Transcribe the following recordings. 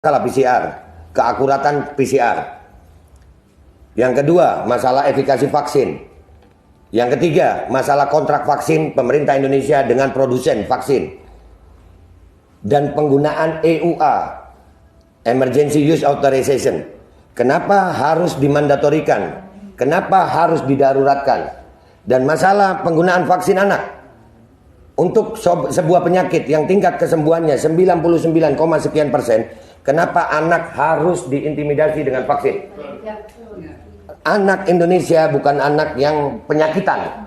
masalah PCR, keakuratan PCR. Yang kedua, masalah efikasi vaksin. Yang ketiga, masalah kontrak vaksin pemerintah Indonesia dengan produsen vaksin. Dan penggunaan EUA, Emergency Use Authorization. Kenapa harus dimandatorikan? Kenapa harus didaruratkan? Dan masalah penggunaan vaksin anak untuk sebuah penyakit yang tingkat kesembuhannya 99,sekian%. Kenapa anak harus diintimidasi dengan vaksin? Anak Indonesia bukan anak yang penyakitan.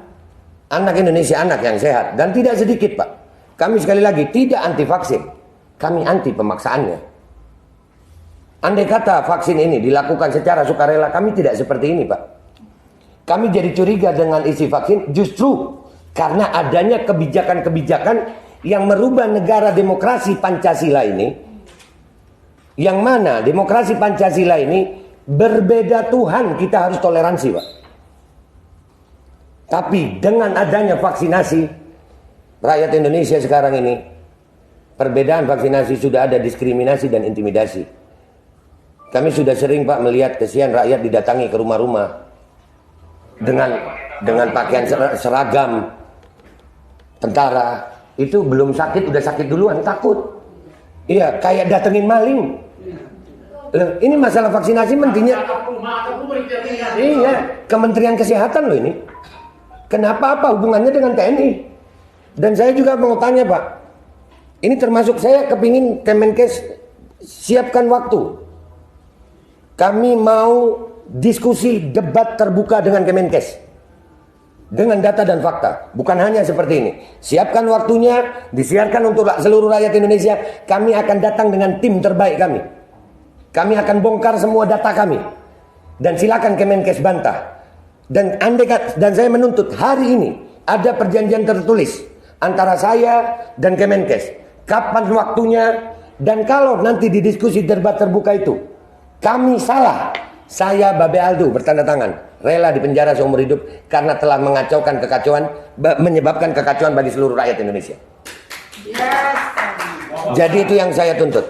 Anak Indonesia anak yang sehat. Dan tidak sedikit, Pak. Kami sekali lagi tidak anti vaksin. Kami anti pemaksaannya. Andai kata vaksin ini dilakukan secara sukarela, kami tidak seperti ini, Pak. Kami jadi curiga dengan isi vaksin justru karena adanya kebijakan-kebijakan yang merubah negara demokrasi Pancasila ini. Yang mana demokrasi Pancasila ini berbeda Tuhan, kita harus toleransi, Pak. Tapi dengan adanya vaksinasi, rakyat Indonesia sekarang ini, perbedaan vaksinasi sudah ada diskriminasi dan intimidasi. Kami sudah sering, Pak, melihat kesian rakyat didatangi ke rumah-rumah dengan pakaian seragam tentara. Itu belum sakit, udah sakit duluan, takut. Iya, kayak datengin maling. Ini masalah vaksinasi mentinya. Iya, Kementerian Kesehatan loh ini. Kenapa, apa hubungannya dengan TNI? Dan saya juga mau tanya, Pak. Ini termasuk saya kepingin Kemenkes siapkan waktu. Kami mau diskusi debat terbuka dengan Kemenkes. Dengan data dan fakta. Bukan hanya seperti ini. Siapkan waktunya, disiarkan untuk seluruh rakyat Indonesia. Kami akan datang dengan tim terbaik kami. Kami akan bongkar semua data kami. Dan silakan Kemenkes bantah. Dan saya menuntut hari ini ada perjanjian tertulis antara saya dan Kemenkes. Kapan waktunya, dan kalau nanti di diskusi debat terbuka itu kami salah, saya Babe Aldo bertanda tangan rela dipenjara seumur hidup karena telah mengacaukan kekacauan, menyebabkan kekacauan bagi seluruh rakyat Indonesia. Jadi itu yang saya tuntut.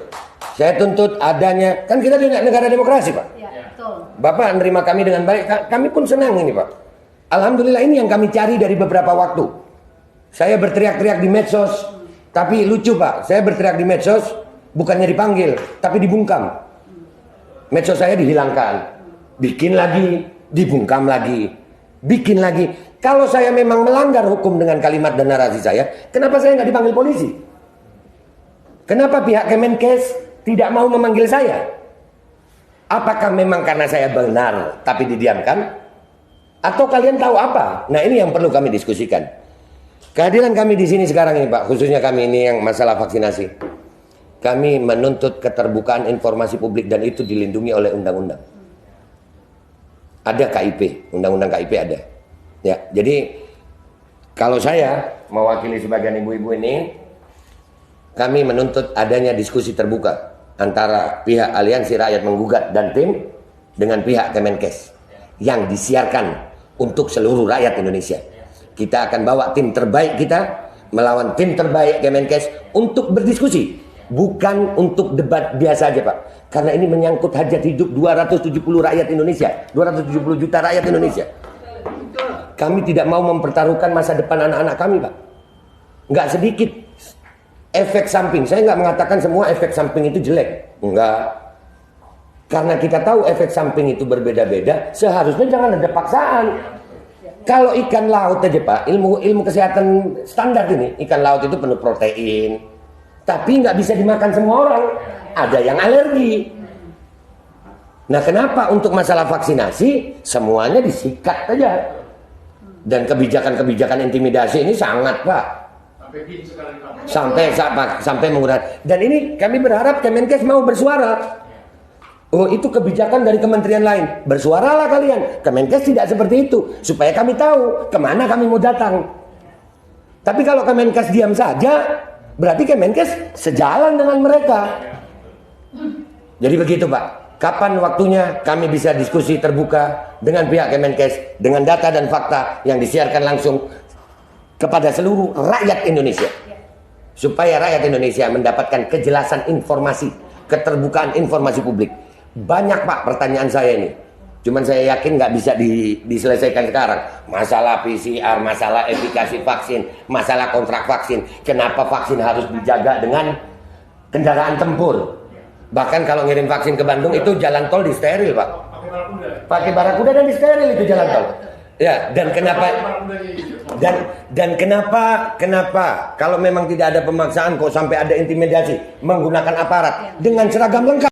Saya tuntut adanya, kan kita di negara demokrasi, Pak. Ya, betul. Bapak menerima kami dengan baik, kami pun senang ini, Pak. Alhamdulillah, ini yang kami cari dari beberapa waktu. Saya berteriak-teriak di medsos, tapi lucu, Pak. Saya berteriak di medsos, bukannya dipanggil, tapi dibungkam. Medsos saya dihilangkan, bikin lagi, dibungkam lagi, bikin lagi. Kalau saya memang melanggar hukum dengan kalimat dan narasi saya, kenapa saya nggak dipanggil polisi? Kenapa pihak Kemenkes tidak mau memanggil saya? Apakah memang karena saya benar tapi didiamkan? Atau kalian tahu apa? Nah, ini yang perlu kami diskusikan. Kehadiran kami di sini sekarang ini, Pak, khususnya kami ini yang masalah vaksinasi. Kami menuntut keterbukaan informasi publik dan itu dilindungi oleh undang-undang. Ada KIP, undang-undang KIP ada. Ya, jadi kalau saya mewakili sebagian ibu-ibu ini, kami menuntut adanya diskusi terbuka antara pihak Aliansi Rakyat Menggugat dan tim dengan pihak Kemenkes yang disiarkan untuk seluruh rakyat Indonesia. Kita akan bawa tim terbaik kita melawan tim terbaik Kemenkes untuk berdiskusi, bukan untuk debat biasa aja, Pak. Karena ini menyangkut hajat hidup 270 rakyat Indonesia, 270 juta rakyat Indonesia. Kami tidak mau mempertaruhkan masa depan anak-anak kami, Pak. Nggak sedikit efek samping. Saya nggak mengatakan semua efek samping itu jelek. Enggak. Karena kita tahu efek samping itu berbeda-beda, seharusnya jangan ada paksaan. Kalau ikan laut aja, Pak, ilmu kesehatan standar ini, ikan laut itu penuh protein. Tapi nggak bisa dimakan semua orang. Ada yang alergi. Nah, kenapa untuk masalah vaksinasi semuanya disikat aja? Dan kebijakan-kebijakan intimidasi ini sangat, Pak. Sampai menggunakan. Dan ini kami berharap Kemenkes mau bersuara. Oh, itu kebijakan dari kementerian lain. Bersuaralah kalian. Kemenkes tidak seperti itu. Supaya kami tahu kemana kami mau datang. Tapi kalau Kemenkes diam saja, berarti Kemenkes sejalan dengan mereka. Jadi begitu, Pak. Kapan waktunya kami bisa diskusi terbuka dengan pihak Kemenkes dengan data dan fakta yang disiarkan langsung kepada seluruh rakyat Indonesia. supaya rakyat Indonesia mendapatkan kejelasan informasi, keterbukaan informasi publik. Banyak Pak pertanyaan saya ini. Cuman saya yakin nggak bisa diselesaikan sekarang. Masalah PCR, masalah efikasi vaksin, masalah kontrak vaksin. Kenapa vaksin harus dijaga dengan kendaraan tempur? Bahkan kalau ngirim vaksin ke Bandung itu jalan tol di steril Pak. Pakai barakuda dan di steril itu jalan tol. Ya, dan kenapa kenapa kalau memang tidak ada pemaksaan kok sampai ada intimidasi menggunakan aparat dengan seragam lengkap?